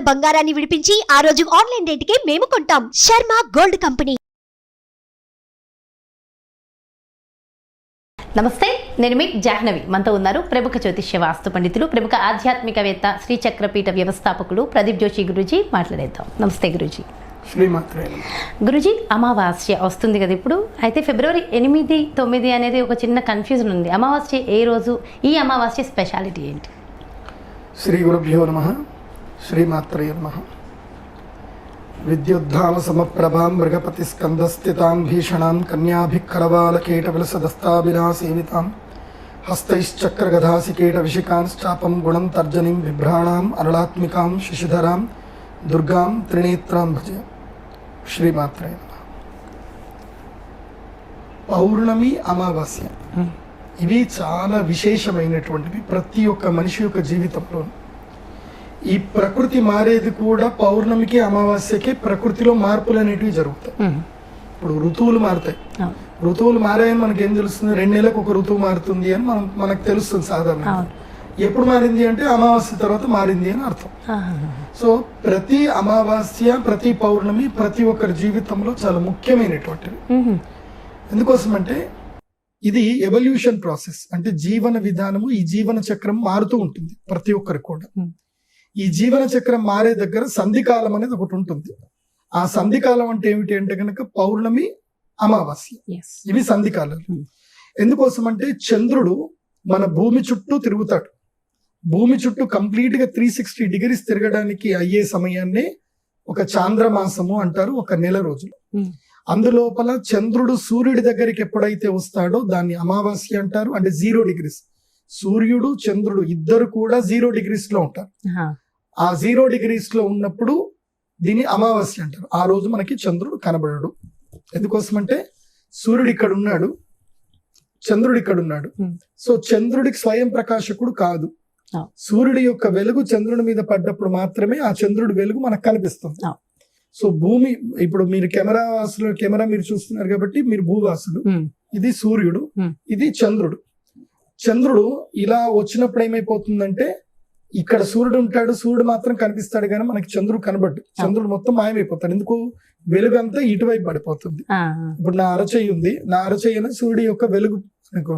బంగారాన్ని విడిపించి ఆ రోజు ఆన్లైన్ రేటుకే మేము కొంటాం. Sharma gold company. నమస్తే, నేను మీ జాహ్నవి. మనతో ఉన్నారు ప్రముఖ జ్యోతిష్య వాస్తు పండితులు, ప్రముఖ ఆధ్యాత్మికవేత్త, శ్రీ చక్రపీఠ వ్యవస్థాపకులు ప్రదీప్ జోషి గురూజీ. మాట్లాడేద్దాం. నమస్తే గురూజీ. గురూజీ, అమావాస్య వస్తుంది కదా ఇప్పుడు. అయితే ఫిబ్రవరి 8, 9 అనేది ఒక చిన్న కన్ఫ్యూజన్ ఉంది. అమావాస్య ఏ రోజు? ఈ అమావాస్య స్పెషాలిటీ ఏంటి? శ్రీ గురుభ్యో నమః. శ్రీమాత్రే నమః. విద్యుద్ధామ సమప్రభాం మృగపతి స్కందస్థితాం భీషణాం కన్యాభిక్కరవాలకేటవిలసదస్తాభినాసేవితాం హస్తైశ్చక్రగధాసికేట విషికాంశ్చాపం గుణం తర్జనిం బిభ్రాణాం అరళాత్మికాం శశిధరాం దుర్గాం త్రినేత్రాం భజ. శ్రీమాత్రే నమః. పౌర్ణమి, అమావాస్య ఇవి చాలా విశేషమైనటువంటివి ప్రతి ఒక్క మనిషి యొక్క జీవితంలో. ఈ ప్రకృతి మారేది కూడా పౌర్ణమికి, అమావాస్యకి ప్రకృతిలో మార్పులు అనేటివి జరుగుతాయి. ఇప్పుడు ఋతువులు మారుతాయి. ఋతువులు మారాయని మనకి ఏం తెలుస్తుంది? 2 నెలలకు ఒక ఋతువు మారుతుంది అని మనకు తెలుస్తుంది సాధారణంగా. ఎప్పుడు మారింది అంటే అమావాస్య తర్వాత మారింది అని అర్థం. సో ప్రతి అమావాస్య, ప్రతి పౌర్ణమి ప్రతి ఒక్కరి జీవితంలో చాలా ముఖ్యమైనటువంటివి. ఎందుకోసం అంటే ఇది ఎవల్యూషన్ ప్రాసెస్. అంటే జీవన విధానము, ఈ జీవన చక్రం మారుతూ ఉంటుంది ప్రతి ఒక్కరికి కూడా. ఈ జీవన చక్రం మారే దగ్గర సంధికాలం అనేది ఒకటి ఉంటుంది. ఆ సంధికాలం అంటే ఏమిటి అంటే కనుక పౌర్ణమి, అమావాస్య ఇవి సంధికాలాలు. ఎందుకోసం అంటే చంద్రుడు మన భూమి చుట్టూ తిరుగుతాడు. భూమి చుట్టూ కంప్లీట్ గా 360 డిగ్రీస్ తిరగడానికి అయ్యే సమయాన్నే ఒక చాంద్రమాసము అంటారు, ఒక నెల రోజులు. అందులోపల చంద్రుడు సూర్యుడి దగ్గరికి ఎప్పుడైతే వస్తాడో దాన్ని అమావాస్య అంటారు. అంటే 0 డిగ్రీస్. సూర్యుడు చంద్రుడు ఇద్దరు కూడా 0 డిగ్రీస్ లో ఉంటారు. ఆ 0 డిగ్రీస్ లో ఉన్నప్పుడు దీన్ని అమావాస్య అంటారు. ఆ రోజు మనకి చంద్రుడు కనబడడు. ఎందుకోసం అంటే సూర్యుడు ఇక్కడ ఉన్నాడు, చంద్రుడు ఇక్కడ ఉన్నాడు. సో చంద్రుడికి స్వయం ప్రకాశకుడు కాదు. సూర్యుడి యొక్క వెలుగు చంద్రుడి మీద పడ్డప్పుడు మాత్రమే ఆ చంద్రుడి వెలుగు మనకు కనిపిస్తుంది. సో భూమి, ఇప్పుడు మీరు కెమెరా మీరు చూస్తున్నారు కాబట్టి మీరు భూవాసులు. ఇది సూర్యుడు, ఇది చంద్రుడు. చంద్రుడు ఇలా వచ్చినప్పుడు ఏమైపోతుందంటే ఇక్కడ సూర్యుడు ఉంటాడు, సూర్యుడు మాత్రం కనిపిస్తాడు కానీ మనకి చంద్రుడు కనబడ్డు. చంద్రుడు మొత్తం మాయమైపోతాడు. ఎందుకు? వెలుగు అంతా ఇటువైపు పడిపోతుంది. ఇప్పుడు నా అరచేయి ఉంది, నా అరచేయి అనేది సూర్యుడి యొక్క వెలుగు అనుకో.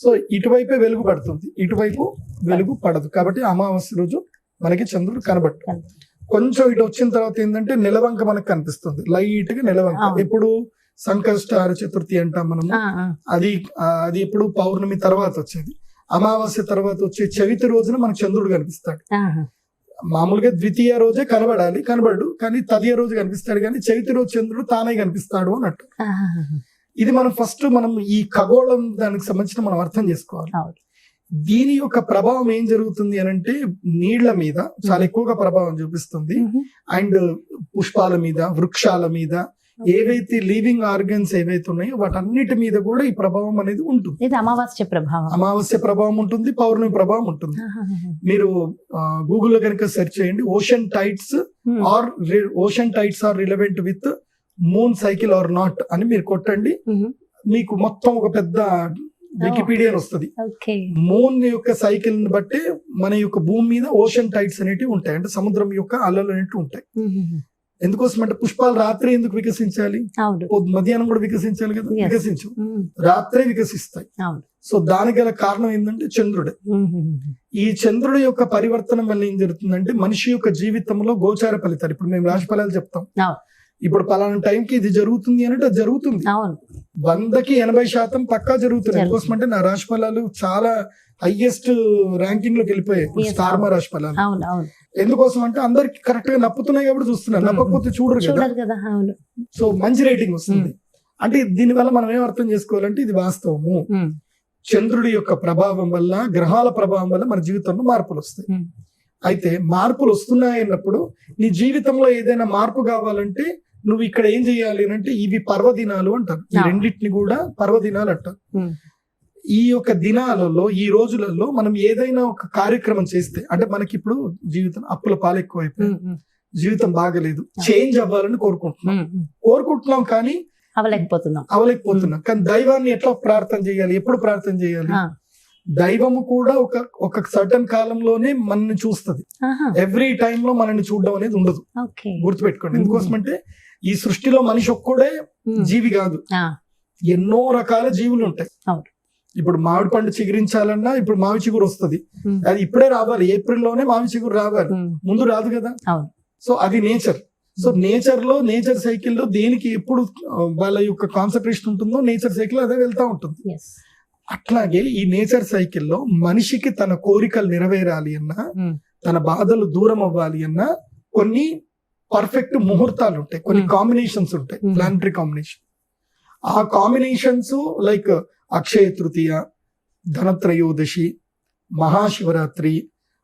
సో ఇటువైపే వెలుగు పడుతుంది, ఇటువైపు వెలుగు పడదు. కాబట్టి అమావాస్య రోజు మనకి చంద్రుడు కనబడ్డు. కొంచెం ఇటు వచ్చిన తర్వాత ఏంటంటే నెలవంక మనకు కనిపిస్తుంది, లైట్ గా నెలవంక. ఎప్పుడు? సంకష్టార చతుర్థి అంటాం మనము. అది ఎప్పుడు? పౌర్ణమి తర్వాత వచ్చేది. అమావాస్య తర్వాత వచ్చే చవితి రోజున మనకు చంద్రుడు కనిపిస్తాడు. మామూలుగా ద్వితీయ రోజే కనబడు, కానీ తదియ రోజు కనిపిస్తాడు. కానీ చవితి రోజు చంద్రుడు తానే కనిపిస్తాడు అన్నట్టు. ఇది మనం ఈ ఖగోళం దానికి సంబంధించిన మనం అర్థం చేసుకోవాలి. దీని యొక్క ప్రభావం ఏం జరుగుతుంది అని అంటే నీళ్ల మీద చాలా ఎక్కువగా ప్రభావం చూపిస్తుంది. అండ్ పుష్పాల మీద, వృక్షాల మీద, ఏవైతే లివింగ్ ఆర్గన్స్ ఏవైతే ఉన్నాయో వాటన్నిటి మీద కూడా ఈ ప్రభావం అనేది ఉంటుంది. అమావాస్య ప్రభావం ఉంటుంది, పౌర్ణమి ప్రభావం ఉంటుంది. మీరు గూగుల్లో కనుక సెర్చ్ చేయండి, ocean tides are relevant with moon cycle or not అని మీరు కొట్టండి. మీకు మొత్తం ఒక పెద్ద వికీపీడియా వస్తుంది. మూన్ యొక్క సైకిల్ ని బట్టి మన యొక్క భూమి మీద ఓషన్ టైడ్స్ అనేటివి ఉంటాయి. అంటే సముద్రం యొక్క అలలు అనేటివి ఉంటాయి. ఎందుకోసం అంటే పుష్పాలు రాత్రి ఎందుకు వికసించాలి? మధ్యాహ్నం కూడా వికసించాలి కదా, వికసించు, రాత్రే వికసిస్తాయి. సో దానికి గల కారణం ఏంటంటే చంద్రుడే. ఈ చంద్రుడి యొక్క పరివర్తనం వల్ల ఏం జరుగుతుందంటే మనిషి యొక్క జీవితంలో గోచార ఫలితాలు, ఇప్పుడు మేము రాశి ఫలాలు చెప్తాం, ఇప్పుడు పలానా టైంకి ఇది జరుగుతుంది అంటే అది జరుగుతుంది. 100కి 80% పక్కా జరుగుతుంది. ఎందుకోసం అంటే నా రాశి ఫలాలు చాలా హైయెస్ట్ ర్యాంకింగ్ లోకి వెళ్ళిపోయాయి స్టార్ మా రాశి ఫలాలు. ఎందుకోసం అంటే అందరికి కరెక్ట్ గా నప్పుతున్నాయి కాబట్టి చూస్తున్నారు, నప్పకపోతే చూడరు కదా. సో మంచి రేటింగ్ వస్తుంది. అంటే దీనివల్ల మనం ఏం అర్థం చేసుకోవాలంటే ఇది వాస్తవము. చంద్రుడి యొక్క ప్రభావం వల్ల, గ్రహాల ప్రభావం వల్ల మన జీవితంలో మార్పులు వస్తాయి. అయితే మార్పులు వస్తున్నాయి అన్నప్పుడు నీ జీవితంలో ఏదైనా మార్పు కావాలంటే నువ్వు ఇక్కడ ఏం చేయాలి అంటే ఇవి పర్వదినాలు అంటారు. ఈ రెండింటిని కూడా పర్వదినాలు అంటారు. ఈ యొక్క దినాలలో, ఈ రోజులలో మనం ఏదైనా ఒక కార్యక్రమం చేస్తే, అంటే మనకి ఇప్పుడు జీవితం అప్పుల పాలు ఎక్కువైపోయి జీవితం బాగలేదు, చేంజ్ అవ్వాలని కోరుకుంటున్నాం కానీ అవలేకపోతున్నాం. కానీ దైవాన్ని ఎట్లా ప్రార్థన చేయాలి, ఎప్పుడు ప్రార్థన చేయాలి? దైవము కూడా ఒక సర్టన్ కాలంలోనే మనల్ని చూస్తుంది. ఎవ్రీ టైమ్ లో మనల్ని చూడడం అనేది ఉండదు, గుర్తుపెట్టుకోండి. ఎందుకోసం అంటే ఈ సృష్టిలో మనిషి ఒక్కడే జీవి కాదు, ఎన్నో రకాల జీవులు ఉంటాయి. ఇప్పుడు మామిడి పండు చిగురించాలన్నా ఇప్పుడు మావి చిగురు వస్తుంది, అది ఇప్పుడే రావాలి, ఏప్రిల్లోనే మావి చిగురు రావాలి, ముందు రాదు కదా. సో అది నేచర్. సో నేచర్ సైకిల్లో దేనికి ఎప్పుడు వాళ్ళ యొక్క కాన్సన్ట్రేషన్ ఉంటుందో నేచర్ సైకిల్ అదే వెళ్తా ఉంటుంది. అట్లాగే ఈ నేచర్ సైకిల్లో మనిషికి తన కోరికలు నెరవేరాలి అన్నా, తన బాధలు దూరం అవ్వాలి అన్నా కొన్ని పర్ఫెక్ట్ ముహూర్తాలు ఉంటాయి, కొన్ని కాంబినేషన్స్ ఉంటాయి, ప్లానటరీ కాంబినేషన్. ఆ కాంబినేషన్స్ లైక్ అక్షయ తృతీయ, ధనత్రయోదశి, మహాశివరాత్రి,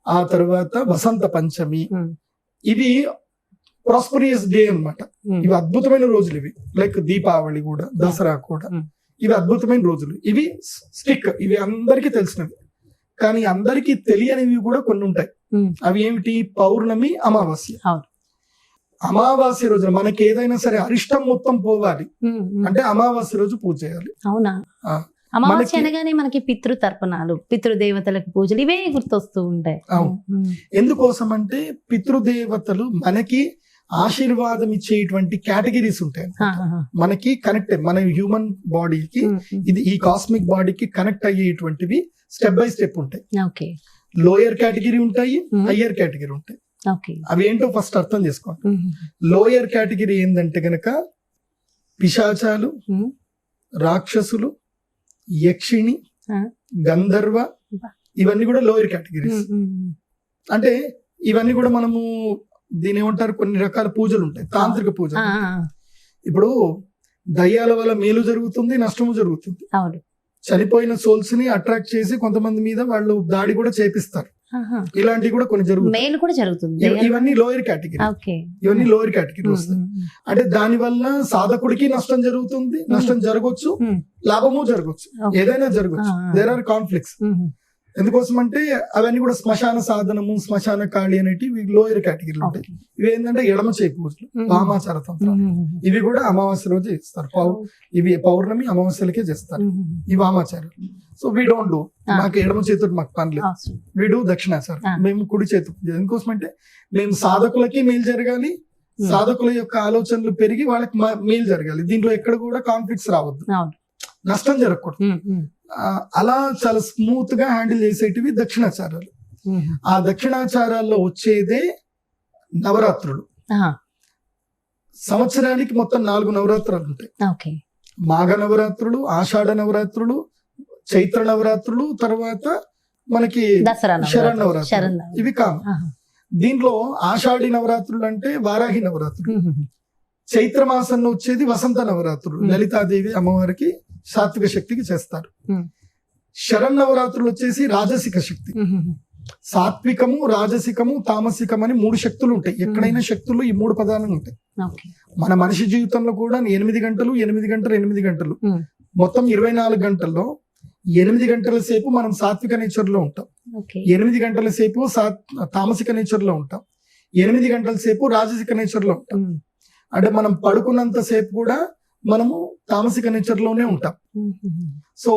ఆ తర్వాత వసంత పంచమి, ఇవి ప్రాస్పరియస్ డే అన్నమాట. ఇవి అద్భుతమైన రోజులు. ఇవి లైక్ దీపావళి కూడా, దసరా కూడా, ఇవి అద్భుతమైన రోజులు. ఇవి స్టిక్, ఇవి అందరికీ తెలిసినవి. కానీ అందరికీ తెలియనివి కూడా కొన్ని ఉంటాయి. అవి ఏమిటి? పౌర్ణమి, అమావాస్య. అమావాస్య రోజు మనకి ఏదైనా సరే అరిష్టం మొత్తం పోవాలి అంటే అమావాస్య రోజు పూజ చేయాలి. అవునా? అమావాస్య అనగానే మనకి పితృతర్పణాలు, పితృదేవతలకు పూజలు ఇవే గుర్తొస్తూ ఉంటాయి. అవును. ఎందుకోసం అంటే పితృదేవతలు మనకి ఆశీర్వాదం ఇచ్చేటువంటి కేటగిరీస్ ఉంటాయి. మనకి కనెక్ట్, మన హ్యూమన్ బాడీకి ఇది, ఈ కాస్మిక్ బాడీకి కనెక్ట్ అయ్యేటువంటివి స్టెప్ బై స్టెప్ ఉంటాయి. లోయర్ కేటగిరీ ఉంటాయి, హయ్యర్ కేటగిరీ ఉంటాయి. అవి ఏంటో ఫస్ట్ అర్థం చేసుకోండి. లోయర్ కేటగిరీ ఏంటంటే గనక పిశాచాలు, రాక్షసులు, యక్షిణి, గంధర్వ, ఇవన్నీ కూడా లోయర్ కేటగిరీస్. అంటే ఇవన్నీ కూడా మనము దీని ఏమంటారు, కొన్ని రకాల పూజలు ఉంటాయి, తాంత్రిక పూజలు. ఇప్పుడు దయ్యాల వల్ల మేలు జరుగుతుంది, నష్టము జరుగుతుంది. చనిపోయిన సోల్స్ ని అట్రాక్ట్ చేసి కొంతమంది మీద వాళ్ళు దాడి కూడా చేపిస్తారు. ఇలాంటివి కూడా కొన్ని జరుగుతుంది. ఇవన్నీ లోయర్ కేటగిరీ, ఇవన్నీ లోయర్ కేటగిరీ వస్తాయి. అంటే దాని వల్ల సాధకుడికి నష్టం జరుగుతుంది, నష్టం జరగవచ్చు, లాభము జరగవచ్చు, ఏదైనా జరగవచ్చు. There are conflicts. ఎందుకోసం అంటే అవన్నీ కూడా శ్మశాన సాధనము, శ్మశాన కాళి అనేటివి లోయర్ కేటగిరీలు ఉంటాయి. ఇవి ఏంటంటే ఎడమ చేయి పూజలు, వామాచార తంత్రాలు. ఇవి కూడా అమావాస్య రోజు చేస్తారు. ఇవి పౌర్ణమి, అమావాస్యలకే చేస్తారు ఈ వామాచారాలు. సో వీ డోంట్ డూ, మాకు ఎడమ చేతుడు మాకు పని లేదు, వీడు దక్షిణాచారం, మేము కుడి చేతు. ఎందుకోసం అంటే మేము సాధకులకి మేలు జరగాలి, సాధకుల యొక్క ఆలోచనలు పెరిగి వాళ్ళకి మేలు జరగాలి. దీంట్లో ఎక్కడ కూడా కాన్ఫ్లిక్ట్స్ రావద్దు, నష్టం జరగకూడదు. అలా చాలా స్మూత్ గా హ్యాండిల్ చేసేటివి దక్షిణాచారాలు. ఆ దక్షిణాచారాల్లో వచ్చేదే నవరాత్రులు. సంవత్సరానికి మొత్తం 4 నవరాత్రులు ఉంటాయి. మాఘ నవరాత్రులు, ఆషాఢ నవరాత్రులు, చైత్ర నవరాత్రులు, తర్వాత మనకి శరణ్ నవరాత్రులు. ఇవి కాదు. దీంట్లో ఆషాఢి నవరాత్రులు అంటే వారాహి నవరాత్రులు. చైత్ర మాసంలో వచ్చేది వసంత నవరాత్రులు, లలితాదేవి అమ్మవారికి సాత్విక శక్తికి చేస్తారు. శరణ్ నవరాత్రులు వచ్చేసి రాజసిక శక్తి. సాత్వికము, రాజసికము, తామసికం అని 3 శక్తులు ఉంటాయి. ఎక్కడైనా శక్తులు ఈ 3 పదాలు ఉంటాయి. మన మనిషి జీవితంలో కూడా 8 గంటలు 8 గంటలు 8 గంటలు మొత్తం 24 గంటల్లో 8 గంటల సేపు మనం సాత్విక నేచర్ లో ఉంటాం, 8 గంటల సేపు తామసిక నేచర్ లో ఉంటాం, 8 గంటల సేపు రాజసిక నేచర్ లో ఉంటాం. అంటే మనం పడుకున్నంత సేపు కూడా మనము తామసిక నేచర్ లోనే ఉంటాం. సో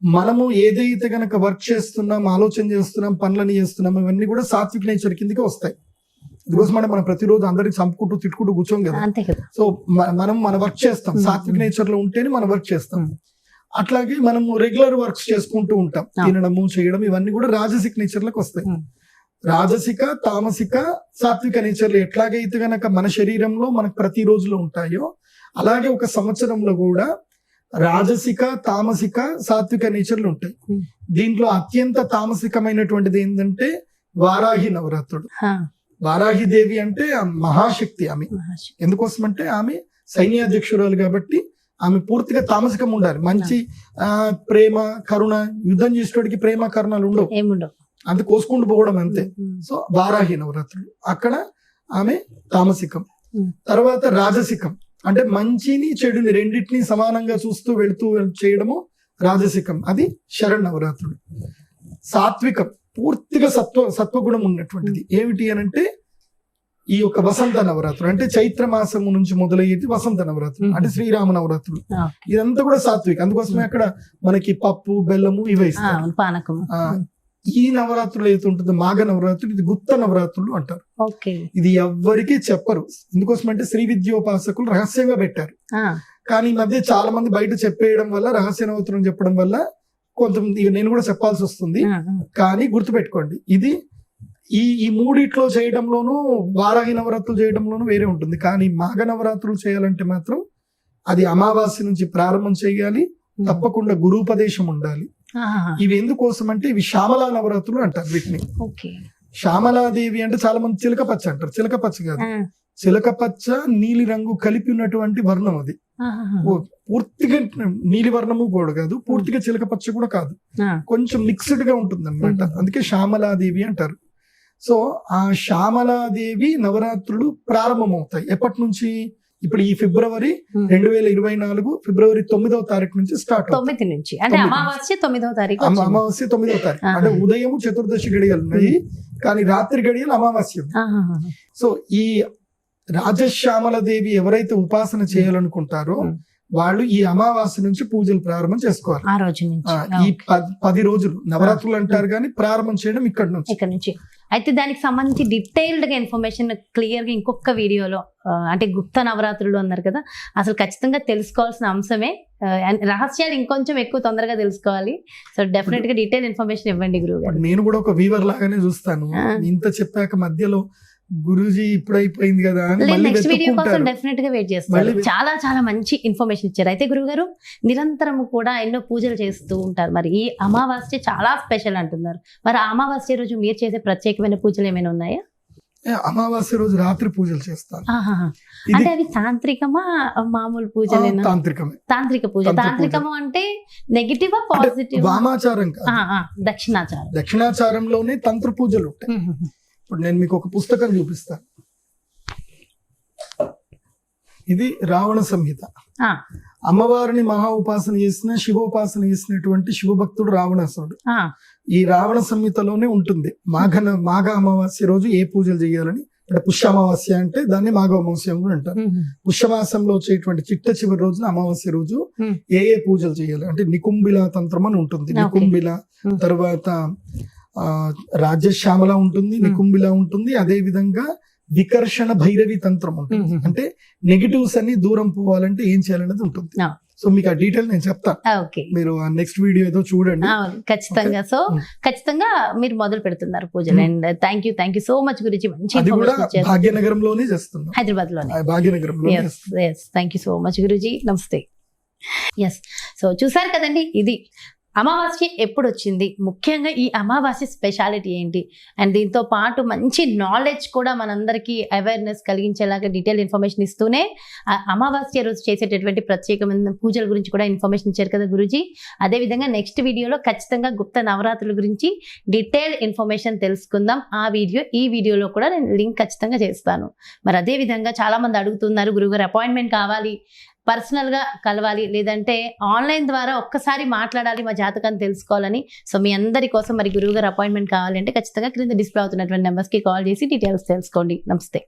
మనము ఏదైతే గనక వర్క్ చేస్తున్నాం, ఆలోచన చేస్తున్నాం, పనులని చేస్తున్నాం, ఇవన్నీ కూడా సాత్విక నేచర్ కిందకి వస్తాయి. బికాస్ మనం ప్రతిరోజు అందరికి చంపుకుంటూ తిట్టుకుంటూ కూర్చోం కదా. సో మనం మన వర్క్ చేస్తాం, సాత్విక నేచర్ లో ఉంటేనే మనం వర్క్ చేస్తాం. అట్లాగే మనము రెగ్యులర్ వర్క్స్ చేసుకుంటూ ఉంటాం, తినడము, చేయడం, ఇవన్నీ కూడా రాజసిక నేచర్ లకు వస్తాయి. రాజసిక, తామసిక, సాత్విక నేచర్లు ఎట్లాగైతే గనక మన శరీరంలో మనకు ప్రతి రోజులో ఉంటాయో అలాగే ఒక సంవత్సరంలో కూడా రాజసిక, తామసిక, సాత్విక నేచర్లు ఉంటాయి. దీంట్లో అత్యంత తామసికమైనటువంటిది ఏంటంటే వారాహి నవరాత్రుడు. వారాహి దేవి అంటే మహాశక్తి ఆమె. ఎందుకోసం అంటే ఆమె సైన్యాధ్యక్షురాలు కాబట్టి ఆమె పూర్తిగా తామసికం ఉండాలి. మంచి ప్రేమ, కరుణ, యుద్ధం చేసేటోడికి ప్రేమ కరుణలు ఉండవు, అంత కోసుకుంటూ పోవడం అంతే. సో వారాహి నవరాత్రులు అక్కడ ఆమె తామసికం. తర్వాత రాజసికం అంటే మంచిని చెడుని రెండింటిని సమానంగా చూస్తూ వెళుతూ చేయడము రాజసికం, అది శరణ్ నవరాత్రులు. సాత్వికం పూర్తిగా సత్వగుణం ఉన్నటువంటిది. ఏమిటి అని అంటే ఈ యొక్క వసంత నవరాత్రులు అంటే చైత్ర మాసము నుంచి మొదలయ్యేది వసంత నవరాత్రులు అంటే శ్రీరామ నవరాత్రులు. ఇదంతా కూడా సాత్విక, అందుకోసమే అక్కడ మనకి పప్పు బెల్లము ఇవే ఇస్తారు. పానకం. ఈ నవరాత్రులు ఏదైతే ఉంటుందో మాఘ నవరాత్రులు, ఇది గుప్త నవరాత్రులు అంటారు. ఇది ఎవ్వరికీ చెప్పరు. ఎందుకోసం అంటే శ్రీ విద్యోపాసకులు రహస్యంగా పెట్టారు. కానీ ఈ మధ్య చాలా మంది బయట చెప్పేయడం వల్ల, రహస్య నవరాత్రులు చెప్పడం వల్ల కొంచెం నేను కూడా చెప్పాల్సి వస్తుంది. కానీ గుర్తుపెట్టుకోండి, ఇది ఈ మూడిట్లో చేయడంలోనూ వారాహి నవరాత్రులు చేయడంలోనూ వేరే ఉంటుంది. కానీ మాఘ నవరాత్రులు చేయాలంటే మాత్రం అది అమావాస్య నుంచి ప్రారంభం చేయాలి, తప్పకుండా గురూపదేశం ఉండాలి. ఇవి ఎందుకోసం అంటే ఇవి శ్యామలా నవరాత్రులు అంటారు వీటిని. శ్యామలాదేవి అంటే చాలా మంది చిలకపచ్చ అంటారు. చిలకపచ్చ కాదు, చిలకపచ్చ నీలి రంగు కలిపి ఉన్నటువంటి వర్ణం అది. పూర్తిగా నీలి వర్ణము కూడా కాదు, పూర్తిగా చిలకపచ్చ కూడా కాదు, కొంచెం మిక్స్డ్ గా ఉంటుంది అనమాట. అందుకే శ్యామలాదేవి అంటారు. సో ఆ శ్యామలాదేవి నవరాత్రులు ప్రారంభమవుతాయి ఎప్పటి నుంచి? ఇప్పుడు ఈ ఫిబ్రవరి 2024 ఫిబ్రవరి 9వ తారీఖు నుంచి స్టార్ట్. 9 నుంచి అంటే అమావాస్య 9వ తారీఖు. అమావాస్య 9వ తారీఖు అంటే ఉదయం చతుర్దశి గడియలు ఉన్నాయి, కానీ రాత్రి గడియలు అమావాస్య. సో ఈ రాజశ్యామల దేవి ఎవరైతే ఉపాసన చేయాలనుకుంటారో వాళ్ళు ఈ అమావాస్య నుంచి పూజలు ప్రారంభం చేసుకోవాలి. ఆ రోజు నుంచి ఈ 10 రోజులు నవరాత్రులు అంటారు, కానీ ప్రారంభం చేయడం ఇక్కడ నుంచి. అయితే దానికి సంబంధించి డీటెయిల్డ్ గా ఇన్ఫర్మేషన్ క్లియర్ గా ఇంకొక వీడియోలో, అంటే గుప్త నవరాత్రులు అన్నారు కదా, అసలు ఖచ్చితంగా తెలుసుకోవాల్సిన అంశమే. రహస్యాలు ఇంకొంచెం ఎక్కువ తొందరగా తెలుసుకోవాలి. సో డెఫినెట్ గా డీటెయిల్ ఇన్ఫర్మేషన్ ఇవ్వండి గురువు గారు. నేను కూడా ఒక వీవర్ లాగానే చూస్తాను. ఇంత చెప్పాక మధ్యలో గురూజీ ఇప్పుడు అయిపోయింది కదా నెక్స్ట్ వీడియో కోసం డెఫినెట్ గా వెయిట్ చేస్తారు. చాలా చాలా మంచి ఇన్ఫర్మేషన్ ఇచ్చారు. అయితే గురువు గారు నిరంతరం కూడా ఎన్నో పూజలు చేస్తూ ఉంటారు, మరి ఈ అమావాస్య చాలా స్పెషల్ అంటున్నారు. మరి అమావాస్య రోజు మీరు చేసే ప్రత్యేకమైన పూజలు ఏమైనా ఉన్నాయా? అమావాస్య రోజు రాత్రి పూజలు చేస్తాను. అంటే అవి తాంత్రికమా మామూలు పూజలేనా? తాంత్రికమే. తాంత్రిక పూజ. తాంత్రికము అంటే నెగిటివ్ పాజిటివ్? వామాచారం కాదు, దక్షిణాచారం. దక్షిణాచారంలోనే తంత్ర పూజలు ఉంటాయి. ఇప్పుడు నేను మీకు ఒక పుస్తకం చూపిస్తాను. ఇది రావణ సంహిత. అమ్మవారిని మహా ఉపాసన చేసిన, శివోపాసన చేసినటువంటి శివభక్తుడు రావణాసురుడు. ఈ రావణ సంహితలోనే ఉంటుంది మాఘ అమావాస్య రోజు ఏ పూజలు చేయాలని. అంటే పుష్య అమావాస్య అంటే దాన్ని మాఘ అమావాస్య కూడా అంటారు. పుష్యమాసంలో వచ్చేటువంటి చిట్ట చివరి రోజున అమావాస్య రోజు ఏ పూజలు చేయాలి అంటే నికుంభిల తంత్రం అని ఉంటుంది. నికుంభిల తర్వాత రాజశ్యామల ఉంటుంది, నికుంభిల ఉంటుంది, అదే విధంగా వికర్షణ భైరవి తంత్రం ఉంటుంది. అంటే నెగిటివ్స్ అన్ని దూరం పోవాలంటే ఏం చేయాలనేది ఉంటుంది. సో మీకు ఆ డీటెయిల్ నేను చెప్తాను, మీరు నెక్స్ట్ వీడియో ఏదో చూడండి ఖచ్చితంగా. సో ఖచ్చితంగా మీరు మొదలు పెడుతున్నారు పూజలు. And thank you so much గురించి. మంచి భాగ్యనగరంలోనే చేస్తున్నాం, హైదరాబాద్ లోనే, భాగ్యనగరంలో. థ్యాంక్ యూ సో మచ్ గురుజీ. నమస్తే. సో చూసారు కదండి, ఇది అమావాస్య ఎప్పుడు వచ్చింది, ముఖ్యంగా ఈ అమావాస్య స్పెషాలిటీ ఏంటి, అండ్ దీంతో పాటు మంచి నాలెడ్జ్ కూడా మనందరికీ అవేర్నెస్ కలిగించేలాగా డీటెయిల్ ఇన్ఫర్మేషన్ ఇస్తూనే అమావాస్య రోజు చేసేటటువంటి ప్రత్యేకమైన పూజల గురించి కూడా ఇన్ఫర్మేషన్ ఇచ్చారు కదా గురూజీ. అదేవిధంగా నెక్స్ట్ వీడియోలో ఖచ్చితంగా గుప్త నవరాత్రుల గురించి డీటెయిల్ ఇన్ఫర్మేషన్ తెలుసుకుందాం. ఈ వీడియోలో కూడా నేను లింక్ ఖచ్చితంగా చేస్తాను. మరి అదేవిధంగా చాలా మంది అడుగుతున్నారు, గురువుగారు అపాయింట్మెంట్ కావాలి, పర్సనల్ గా కలవాలి, లేదంటే ఆన్లైన్ ద్వారా ఒక్కసారి మాట్లాడాలి, మా జాతకాన్ని తెలుసుకోవాలని. సో మీ అందరి కోసం మరి గురువు గారు అపాయింట్మెంట్ కావాలి అంటే ఖచ్చితంగా క్రింద డిస్ప్లే అవుతున్నటువంటి నెంబర్స్ కి కాల్ చేసి డీటెయిల్స్ తెలుసుకోండి. నమస్తే.